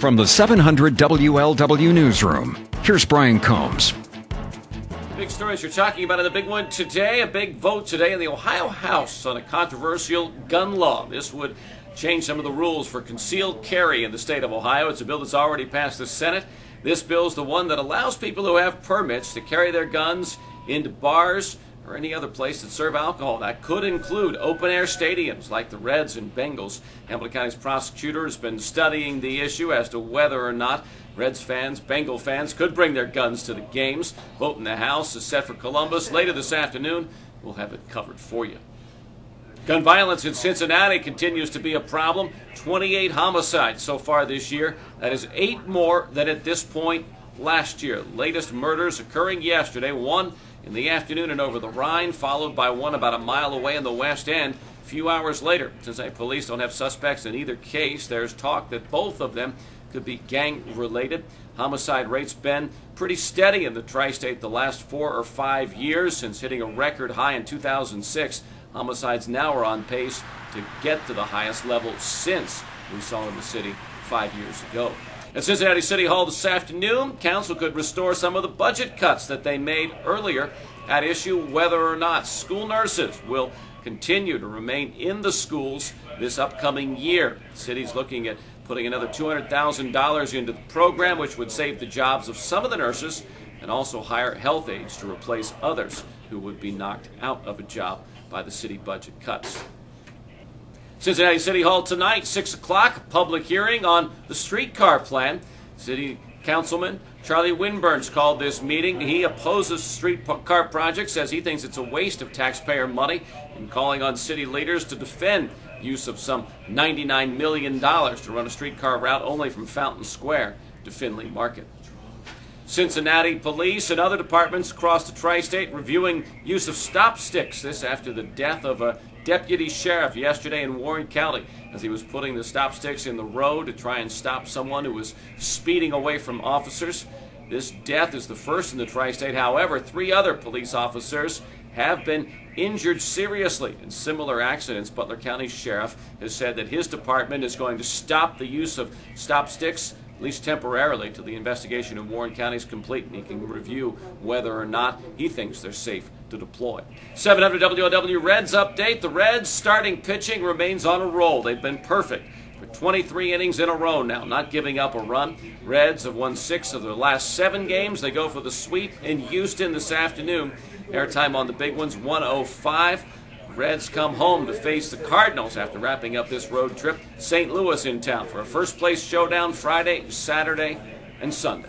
From the 700 WLW Newsroom, here's Brian Combs. Big stories you're talking about in the big one today. A big vote today in the Ohio House on a controversial gun law. This would change some of the rules for concealed carry in the state of Ohio. It's a bill that's already passed the Senate. This bill is the one that allows people who have permits to carry their guns into bars or any other place that serve alcohol. That could include open-air stadiums like the Reds and Bengals. Hamilton County's prosecutor has been studying the issue as to whether or not Reds fans, Bengal fans could bring their guns to the games. Vote in the House is set for Columbus later this afternoon. We'll have it covered for you. Gun violence in Cincinnati continues to be a problem. 28 homicides so far this year. That is 8 more than at this point last year. Latest murders occurring yesterday. One in the afternoon and over the Rhine, followed by one about a mile away in the West End. A few hours later, Cincinnati police don't have suspects in either case. There's talk that both of them could be gang-related. Homicide rates been pretty steady in the tri-state the last 4 or 5 years since hitting a record high in 2006. Homicides now are on pace to get to the highest level since we saw in the city 5 years ago. At Cincinnati City Hall this afternoon, Council could restore some of the budget cuts that they made earlier at issue whether or not school nurses will continue to remain in the schools this upcoming year. The city's looking at putting another $200,000 into the program, which would save the jobs of some of the nurses and also hire health aides to replace others who would be knocked out of a job by the city budget cuts. Cincinnati City Hall tonight, 6 o'clock, public hearing on the streetcar plan. City Councilman Charlie Winburn's called this meeting. He opposes streetcar projects, says he thinks it's a waste of taxpayer money, and calling on city leaders to defend use of some $99 million to run a streetcar route only from Fountain Square to Findlay Market. Cincinnati police and other departments across the tri-state reviewing use of stop sticks. This after the death of a deputy sheriff yesterday in Warren County as he was putting the stop sticks in the road to try and stop someone who was speeding away from officers. This death is the first in the tri-state. However, 3 other police officers have been injured seriously in similar accidents. Butler County Sheriff has said that his department is going to stop the use of stop sticks, at least temporarily, till the investigation in Warren County is complete and he can review whether or not he thinks they're safe to deploy. 700 WLW Reds update. The Reds starting pitching remains on a roll. They've been perfect for 23 innings in a row now, not giving up a run. Reds have won 6 of their last 7 games. They go for the sweep in Houston this afternoon. Airtime on the big ones, 105. Reds come home to face the Cardinals after wrapping up this road trip. St. Louis in town for a first-place showdown Friday, Saturday, and Sunday.